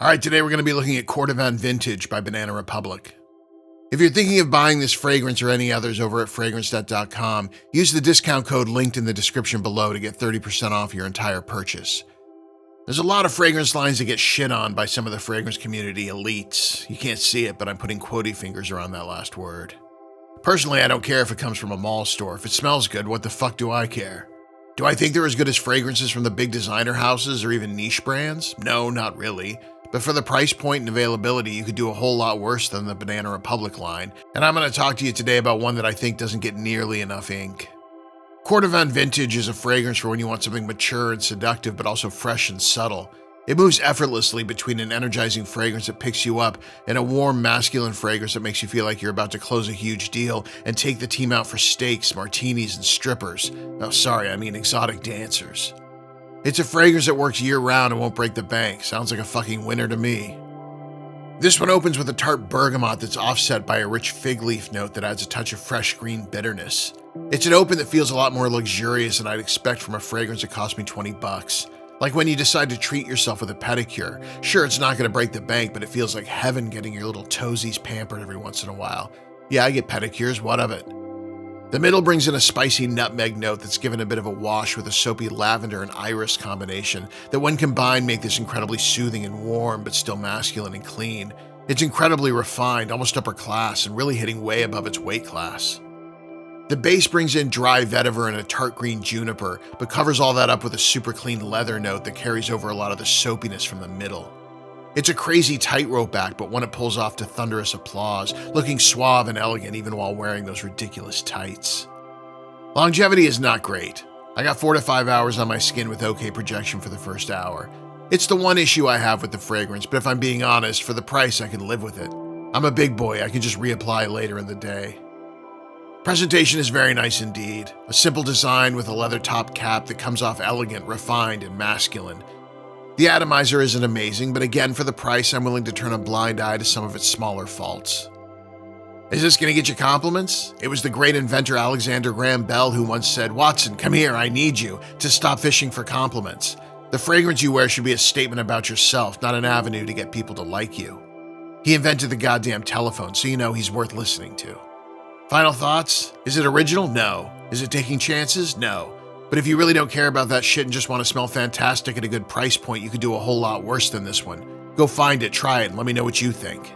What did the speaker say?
Alright, today we're going to be looking at Cordovan Vintage by Banana Republic. If you're thinking of buying this fragrance or any others over at fragrancenet.com, use the discount code linked in the description below to get 30% off your entire purchase. There's a lot of fragrance lines that get shit on by some of the fragrance community elites. You can't see it, but I'm putting quotey fingers around that last word. Personally, I don't care if it comes from a mall store. If it smells good, what the fuck do I care? Do I think they're as good as fragrances from the big designer houses or even niche brands? No, not really. But for the price point and availability, you could do a whole lot worse than the Banana Republic line. And I'm going to talk to you today about one that I think doesn't get nearly enough ink. Cordovan Vintage is a fragrance for when you want something mature and seductive, but also fresh and subtle. It moves effortlessly between an energizing fragrance that picks you up and a warm, masculine fragrance that makes you feel like you're about to close a huge deal and take the team out for steaks, martinis, and strippers. Oh, sorry, I mean exotic dancers. It's a fragrance that works year-round and won't break the bank. Sounds like a fucking winner to me. This one opens with a tart bergamot that's offset by a rich fig leaf note that adds a touch of fresh green bitterness. It's an open that feels a lot more luxurious than I'd expect from a fragrance that cost me 20 bucks. Like when you decide to treat yourself with a pedicure. Sure, it's not going to break the bank, but it feels like heaven getting your little toesies pampered every once in a while. Yeah, I get pedicures, what of it? The middle brings in a spicy nutmeg note that's given a bit of a wash with a soapy lavender and iris combination that when combined make this incredibly soothing and warm, but still masculine and clean. It's incredibly refined, almost upper class, and really hitting way above its weight class. The base brings in dry vetiver and a tart green juniper, but covers all that up with a super clean leather note that carries over a lot of the soapiness from the middle. It's a crazy tightrope act, but one it pulls off to thunderous applause, looking suave and elegant even while wearing those ridiculous tights. Longevity is not great. I got 4 to 5 hours on my skin with okay projection for the first hour. It's the one issue I have with the fragrance, but if I'm being honest, for the price I can live with it. I'm a big boy, I can just reapply later in the day. Presentation is very nice indeed. A simple design with a leather top cap that comes off elegant, refined, and masculine. The atomizer isn't amazing, but again, for the price, I'm willing to turn a blind eye to some of its smaller faults. Is this going to get you compliments? It was the great inventor Alexander Graham Bell who once said, "Watson, come here, I need you," to stop fishing for compliments. The fragrance you wear should be a statement about yourself, not an avenue to get people to like you. He invented the goddamn telephone, so you know he's worth listening to. Final thoughts? Is it original? No. Is it taking chances? No. But if you really don't care about that shit and just want to smell fantastic at a good price point, you could do a whole lot worse than this one. Go find it, try it, and let me know what you think.